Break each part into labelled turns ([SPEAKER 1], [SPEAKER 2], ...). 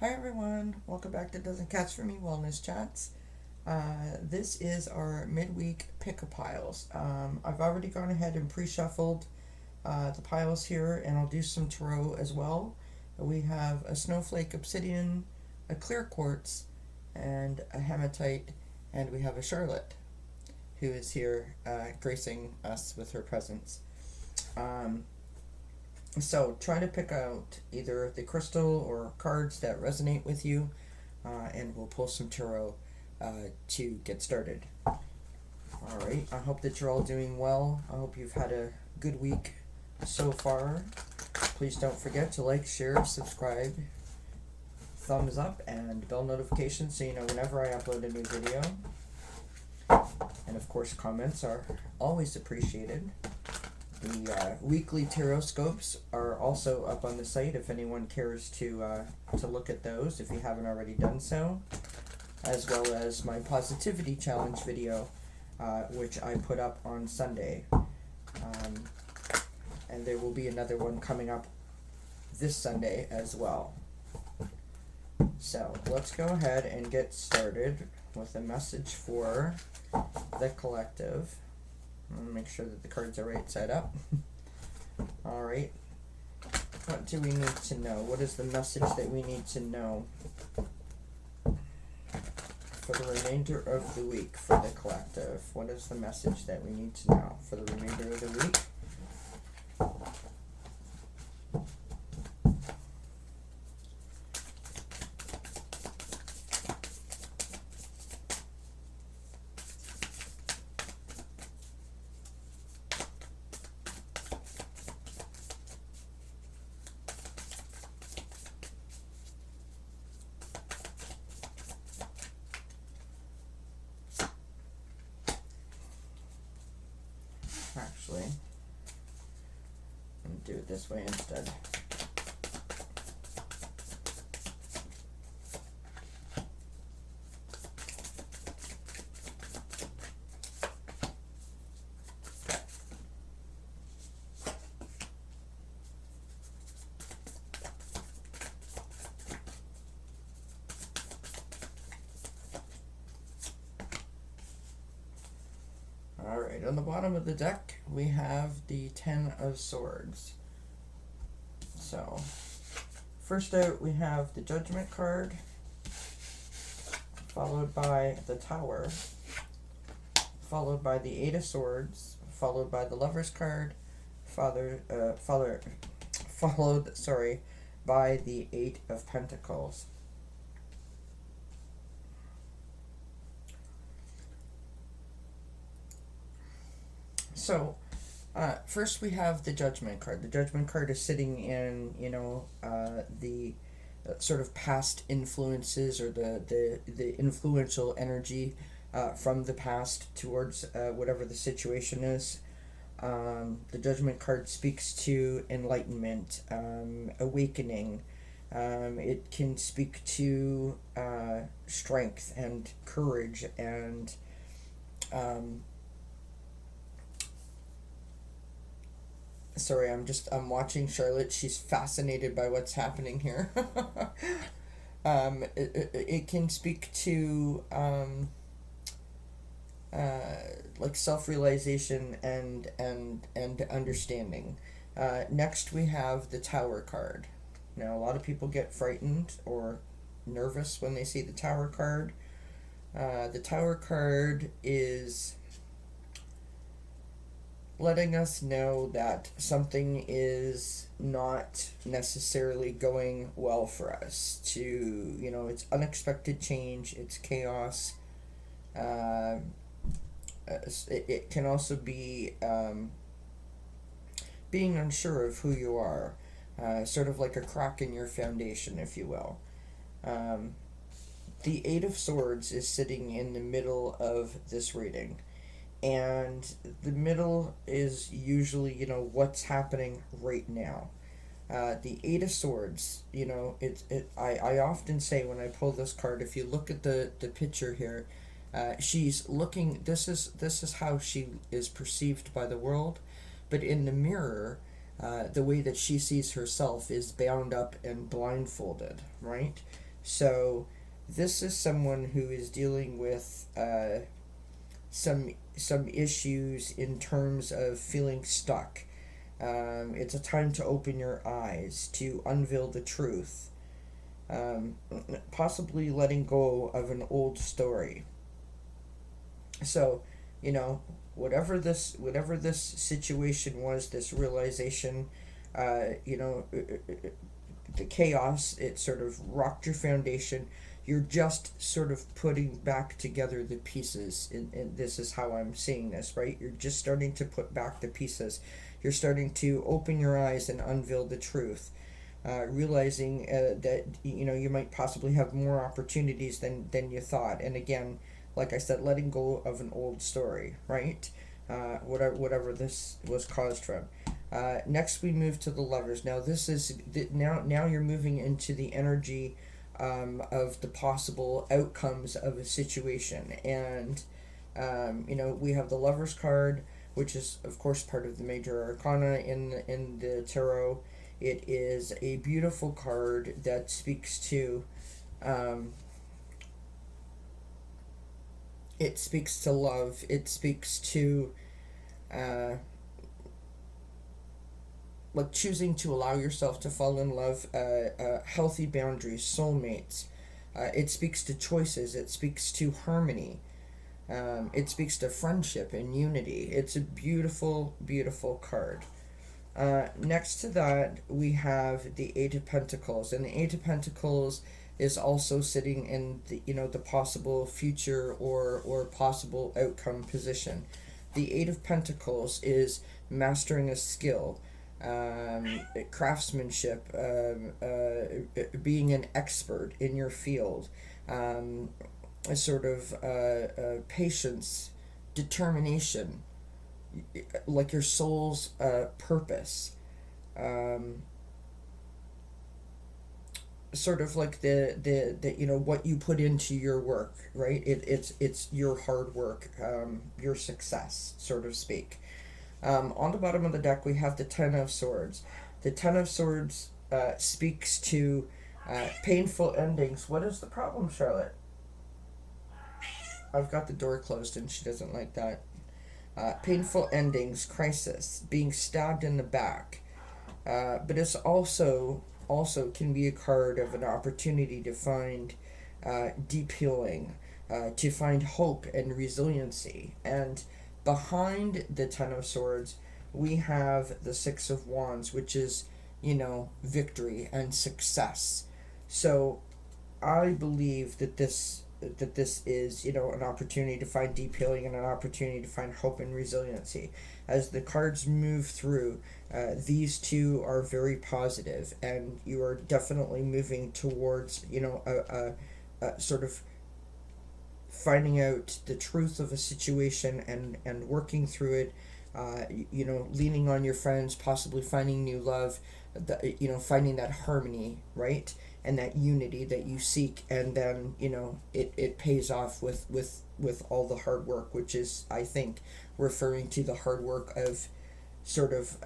[SPEAKER 1] Hi everyone, welcome back to Doesn't Catch For Me Wellness Chats. This is our midweek pick-a-piles. I've already gone ahead and pre-shuffled the piles here, and I'll do some tarot as well. We have a snowflake obsidian, a clear quartz, and a hematite, and we have a Charlotte who is here gracing us with her presence. So try to pick out either the crystal or cards that resonate with you, and we'll pull some tarot to get started. All right, I hope that you're all doing well. I hope you've had a good week so far. Please don't forget to like, share, subscribe, thumbs up, and bell notifications so you know whenever I upload a new video. And of course, comments are always appreciated. The weekly tarot scopes are also up on the site if anyone cares to look at those if you haven't already done so, as well as my positivity challenge video, which I put up on Sunday. And there will be another one coming up this Sunday as well. So let's go ahead and get started with a message for the collective. I'm going to make sure that the cards are right side up. Alright. What do we need to know? What is the message that we need to know for the remainder of the week for the collective? What is the message that we need to know for the remainder of the week? Actually, I'm going to do it this way instead. Alright, on the bottom of the deck, we have the Ten of Swords. So, first out, we have the Judgment card, followed by the Tower, followed by the Eight of Swords, followed by the Lover's card, followed by the Eight of Pentacles. So, first we have the Judgment card. The Judgment card is sitting in, the sort of past influences or the influential energy from the past towards whatever the situation is. The Judgment card speaks to enlightenment, awakening. It can speak to strength and courage and sorry, I'm watching Charlotte. She's fascinated by what's happening here. It can speak to like self-realization and understanding. Next, we have the Tower card. Now, a lot of people get frightened or nervous when they see the Tower card. The Tower card is letting us know that something is not necessarily going well for us. It's unexpected change, it's chaos. It can also be being unsure of who you are, sort of like a crack in your foundation, if you will. The Eight of Swords is sitting in the middle of this reading. And the middle is usually, what's happening right now. The Eight of Swords, I often say when I pull this card, if you look at the picture here, she's looking, this is how she is perceived by the world, but in the mirror, the way that she sees herself is bound up and blindfolded, right? So this is someone who is dealing with some issues in terms of feeling stuck. It's a time to open your eyes, to unveil the truth, um, possibly letting go of an old story. So, you know, whatever this situation was, this realization, you know, the chaos, it sort of rocked your foundation. You're just sort of putting back together the pieces, and this is how I'm seeing this, right? You're just starting to put back the pieces. You're starting to open your eyes and unveil the truth, realizing that you know you might possibly have more opportunities than you thought. And again, like I said, letting go of an old story, right? Whatever this was caused from. Next, we move to the lovers. Now, this is now you're moving into the energy of the possible outcomes of a situation, and you know we have the lovers card, which is of course part of the major arcana in the tarot. It is a beautiful card that speaks to um, it speaks to love. It speaks to uh, like choosing to allow yourself to fall in love, healthy boundaries, soulmates. It speaks to choices. It speaks to harmony. It speaks to friendship and unity. It's a beautiful, beautiful card. Next to that, we have the Eight of Pentacles, and the Eight of Pentacles is also sitting in the the possible future or possible outcome position. The Eight of Pentacles is mastering a skill, craftsmanship, being an expert in your field, a sort of patience, determination, like your soul's purpose, um, sort of like the what you put into your work, right? It's your hard work, your success, sort of speak. On the bottom of the deck, we have the Ten of Swords. The Ten of Swords speaks to painful endings. What is the problem, Charlotte? I've got the door closed and she doesn't like that. Painful endings, crisis, being stabbed in the back. But it's also can be a card of an opportunity to find deep healing, to find hope and resiliency. And behind the Ten of Swords, we have the Six of Wands, which is victory and success. So I believe that this is an opportunity to find deep healing and an opportunity to find hope and resiliency. As the cards move through, these two are very positive, and you are definitely moving towards a sort of finding out the truth of a situation and working through it. Leaning on your friends, possibly finding new love, finding that harmony, right? And that unity that you seek, and then it pays off with all the hard work, which is, I think, referring to the hard work of sort of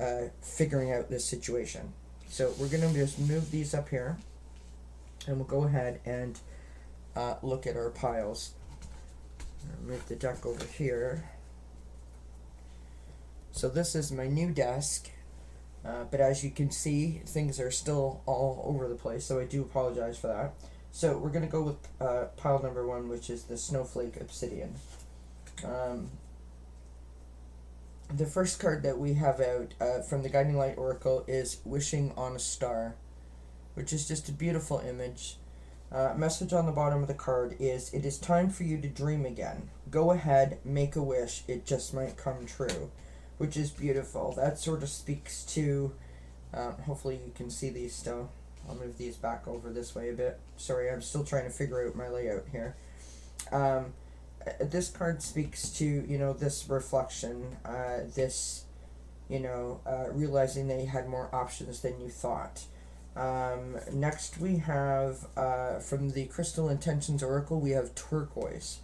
[SPEAKER 1] figuring out this situation. So we're going to just move these up here, and we'll go ahead and look at our piles. Move the deck over here. So this is my new desk, but as you can see, things are still all over the place, so I do apologize for that. So we're going to go with pile number 1, which is the Snowflake Obsidian. The first card that we have out from the Guiding Light Oracle is Wishing on a Star, which is just a beautiful image. Message on the bottom of the card is, it is time for you to dream again. Go ahead, make a wish, it just might come true, which is beautiful. That sort of speaks to, hopefully you can see these still. I'll move these back over this way a bit. Sorry, I'm still trying to figure out my layout here. This card speaks to, this reflection, this, realizing that you had more options than you thought. Next we have, from the Crystal Intentions Oracle, we have Turquoise.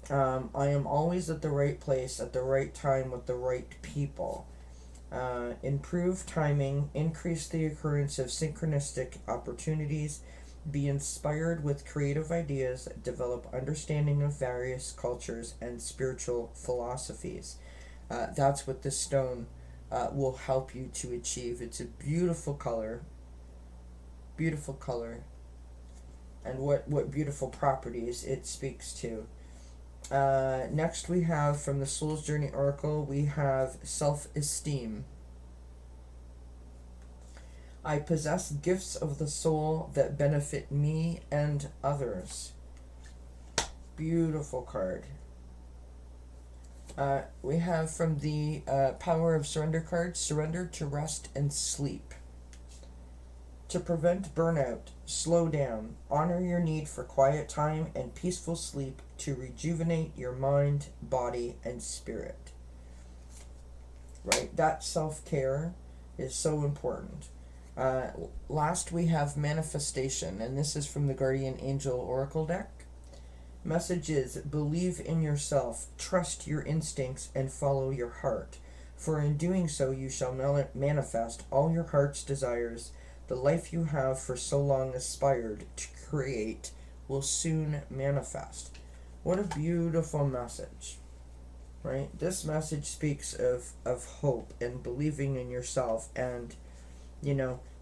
[SPEAKER 1] I am always at the right place at the right time with the right people. Improve timing, increase the occurrence of synchronistic opportunities, Be inspired with creative ideas, develop understanding of various cultures and spiritual philosophies. That's what this stone will help you to achieve. It's a beautiful color, and what beautiful properties it speaks to. Next, we have from the Soul's Journey Oracle, we have self-esteem. I possess gifts of the soul that benefit me and others. Beautiful card. We have from the Power of Surrender card, surrender to rest and sleep. To prevent burnout, slow down, honor your need for quiet time and peaceful sleep to rejuvenate your mind, body, and spirit. Right? That self-care is so important. Last, we have manifestation, and this is from the Guardian Angel Oracle deck. Message is, believe in yourself, trust your instincts, and follow your heart. For in doing so, you shall manifest all your heart's desires. The life you have for so long aspired to create will soon manifest. What a beautiful message, right? This message speaks of hope and believing in yourself, and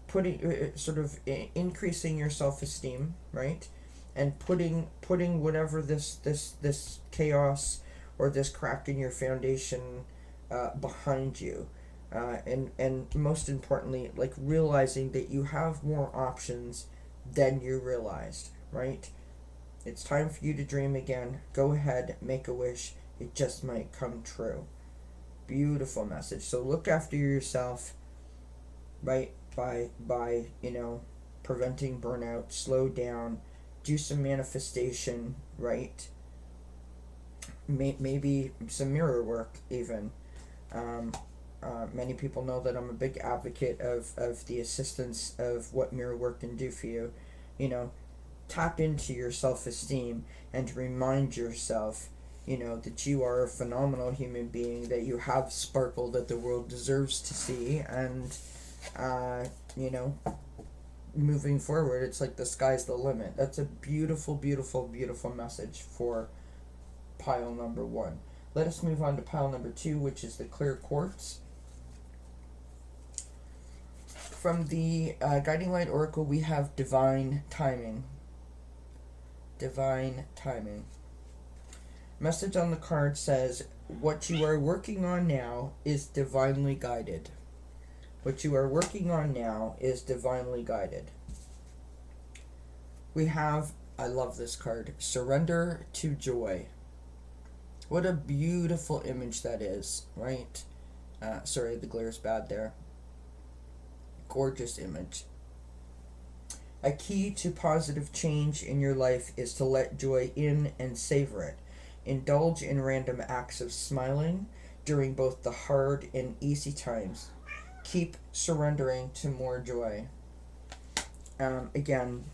[SPEAKER 1] putting sort of increasing your self-esteem, right? And putting whatever this chaos or this crack in your foundation behind you, and most importantly, like realizing that you have more options than you realized, right? It's time for you to dream again. Go ahead, make a wish. It just might come true. Beautiful message. So look after yourself, right? By preventing burnout, slow down, do some manifestation, right? Maybe some mirror work even. Many people know that I'm a big advocate of the assistance of what mirror work can do for you. Tap into your self-esteem and remind yourself, that you are a phenomenal human being, that you have sparkle that the world deserves to see, and, moving forward, it's like the sky's the limit. That's a beautiful, beautiful, beautiful message for pile number 1. Let us move on to pile number 2, which is the clear quartz. From the Guiding Light Oracle, we have divine timing. Divine timing. Message on the card says, what you are working on now is divinely guided. What you are working on now is divinely guided. We have, I love this card, surrender to joy. What a beautiful image that is, right? Sorry, the glare's bad there. Gorgeous image. A key to positive change in your life is to let joy in and savor it. Indulge in random acts of smiling during both the hard and easy times. Keep surrendering to more joy. Again,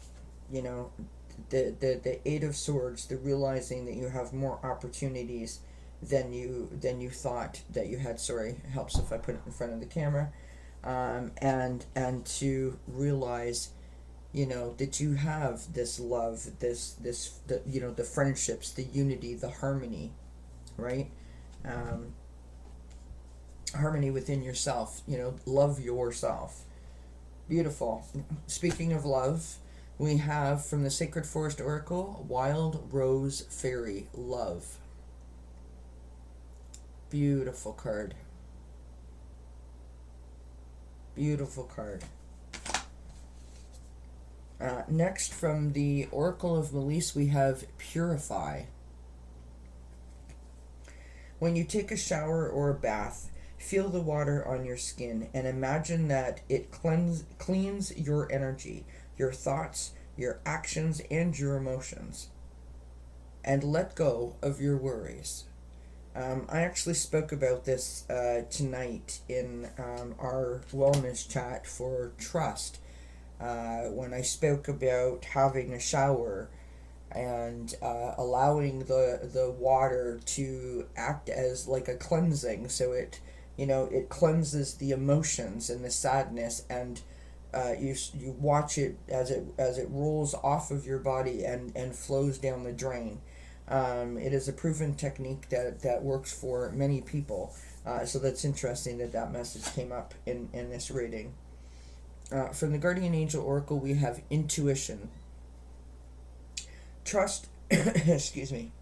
[SPEAKER 1] the Eight of Swords, the realizing that you have more opportunities than you thought that you had. Sorry, it helps if I put it in front of the camera. And to realize, that you have this love, the friendships, the unity, the harmony, right? Harmony within yourself, love yourself. Beautiful. Speaking of love, we have from the Sacred Forest Oracle, Wild Rose Fairy, love. Beautiful card. Beautiful card. Next, from the Oracle of Melise, we have Purify. When you take a shower or a bath, feel the water on your skin and imagine that it cleans your energy, your thoughts, your actions, and your emotions. And let go of your worries. I actually spoke about this tonight in our wellness chat for trust, when I spoke about having a shower and allowing the water to act as like a cleansing, so it cleanses the emotions and the sadness and You watch it as it rolls off of your body and flows down the drain. It is a proven technique that works for many people. So that's interesting that message came up in this reading. From the Guardian Angel Oracle, we have intuition. Trust, excuse me,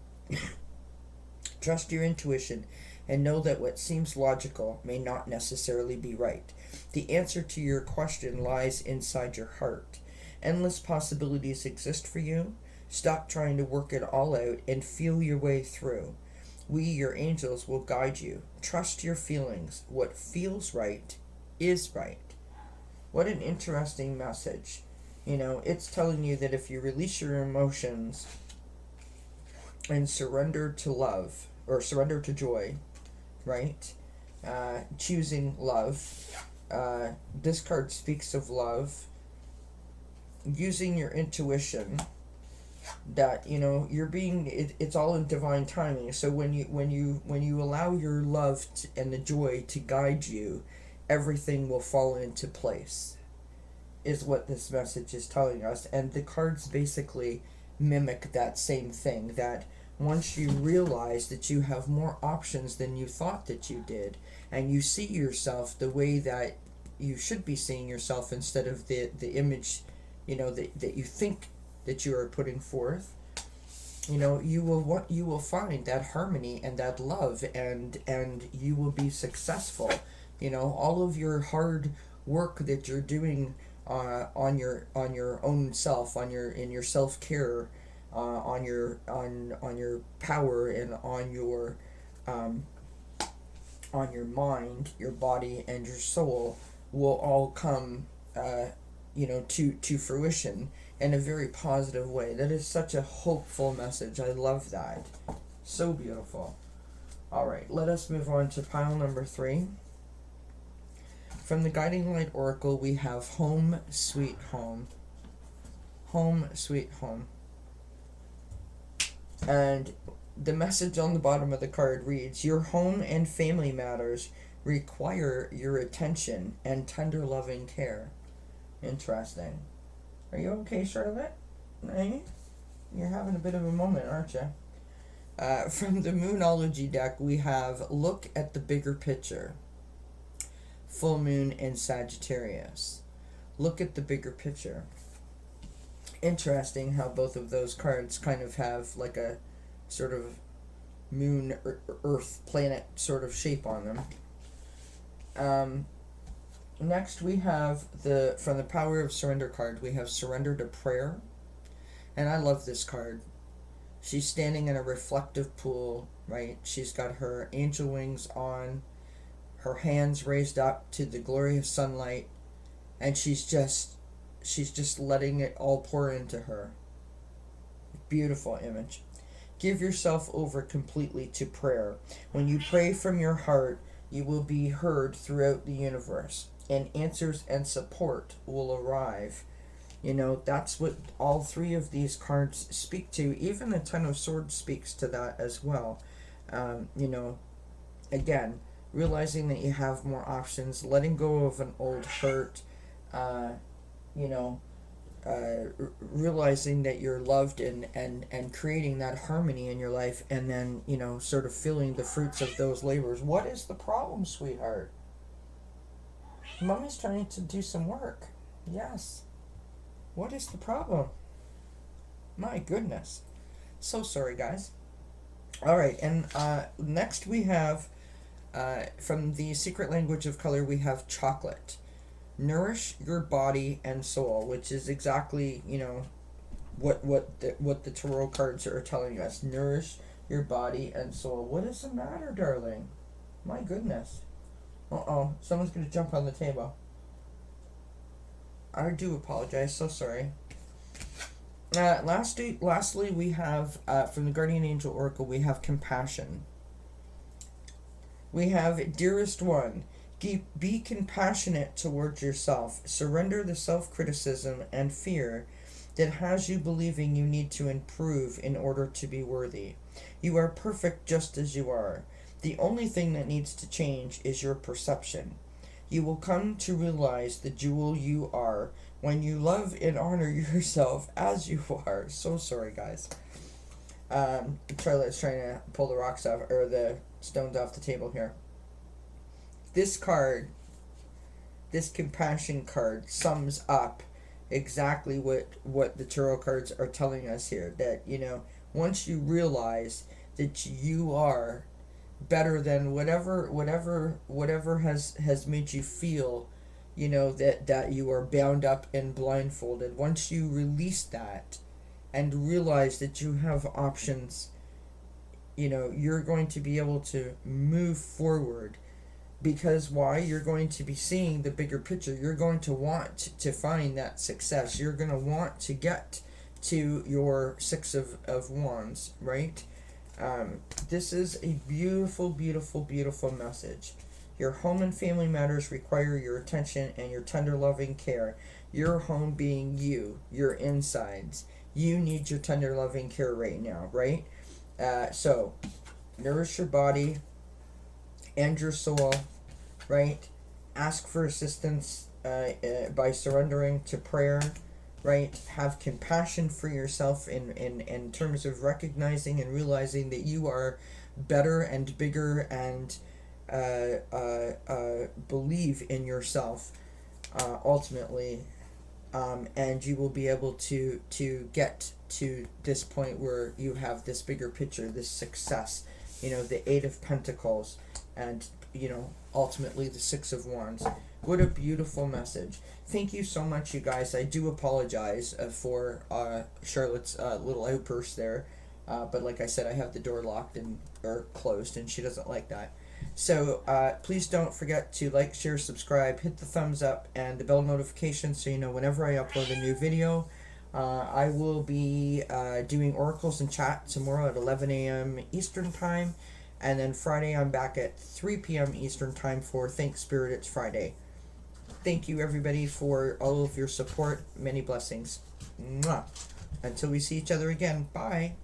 [SPEAKER 1] trust your intuition and know that what seems logical may not necessarily be right. The answer to your question lies inside your heart. Endless possibilities exist for you. Stop trying to work it all out and feel your way through. We, your angels, will guide you. Trust your feelings. What feels right is right. What an interesting message. It's telling you that if you release your emotions and surrender to love, or surrender to joy, right? Choosing love. This card speaks of love. Using your intuition, that you're being it's all in divine timing. So when you allow your love and the joy to guide you, everything will fall into place, is what this message is telling us. And the cards basically mimic that same thing, that once you realize that you have more options than you thought that you did, and you see yourself the way that you should be seeing yourself instead of the image that you think that you are putting forth, you will find that harmony and that love, and you will be successful. All of your hard work that you're doing on your own self, in your self-care, on your power, and on your mind, your body, and your soul will all come to fruition in a very positive way. That is such a hopeful message. I love that. So beautiful. All right, let us move on to pile number 3. From the Guiding Light Oracle, we have Home Sweet Home. Home Sweet Home. And the message on the bottom of the card reads, your home and family matters require your attention and tender loving care. Interesting. Are you okay, Charlotte? Hey? You're having a bit of a moment, aren't you? From the Moonology deck, we have Look at the Bigger Picture. Full Moon in Sagittarius. Look at the bigger picture. Interesting how both of those cards kind of have like a sort of moon, earth, planet sort of shape on them. Next we have from the Power of Surrender card, we have Surrender to Prayer. And I love this card. She's standing in a reflective pool, right? She's got her angel wings on, her hands raised up to the glorious sunlight, and she's just letting it all pour into her. Beautiful image. Give yourself over completely to prayer. When you pray from your heart, you will be heard throughout the universe, and answers and support will arrive. That's what all 3 of these cards speak to. Even the Ten of Swords speaks to that as well. Again, realizing that you have more options, letting go of an old hurt, realizing that you're loved, and creating that harmony in your life, and then, sort of feeling the fruits of those labors. What is the problem, sweetheart? Mommy's trying to do some work. Yes. What is the problem? My goodness. So sorry, guys. All right, and next we have, from the Secret Language of Color, we have chocolate. Nourish your body and soul, which is exactly, what the tarot cards are telling us. Nourish your body and soul. What is the matter, darling? My goodness. Someone's going to jump on the table. I do apologize, so sorry. Lastly, we have, from the Guardian Angel Oracle, we have compassion. We have, dearest one, be compassionate towards yourself. Surrender the self-criticism and fear that has you believing you need to improve in order to be worthy. You are perfect just as you are. The only thing that needs to change is your perception. You will come to realize the jewel you are when you love and honor yourself as you are. So sorry, guys. Charlotte's trying to pull the rocks off, or the stones off the table here. This card, this compassion card, sums up exactly what the tarot cards are telling us here. That, once you realize that you are better than whatever has made you feel, that you are bound up and blindfolded. Once you release that and realize that you have options, you're going to be able to move forward. Because why? You're going to be seeing the bigger picture. You're going to want to find that success. You're going to want to get to your Six of Wands, right? This is a beautiful, beautiful, beautiful message. Your home and family matters require your attention and your tender, loving care. Your home being you, your insides. You need your tender, loving care right now, right? So, nourish your body and your soul, right? Ask for assistance by surrendering to prayer, right? Have compassion for yourself in terms of recognizing and realizing that you are better and bigger, and believe in yourself ultimately, and you will be able to get to this point where you have this bigger picture, this success, the Eight of Pentacles, and ultimately the Six of Wands. What a beautiful message. Thank you so much, you guys. I do apologize for Charlotte's little outburst there, but like I said, I have the door locked or closed, and she doesn't like that. So please don't forget to like, share, subscribe, hit the thumbs up and the bell notification so you know whenever I upload a new video. I will be doing oracles and chat tomorrow at 11 a.m. Eastern Time. And then Friday I'm back at 3 p.m. Eastern Time for Thank Spirit It's Friday. Thank you, everybody, for all of your support. Many blessings. Mwah. Until we see each other again. Bye.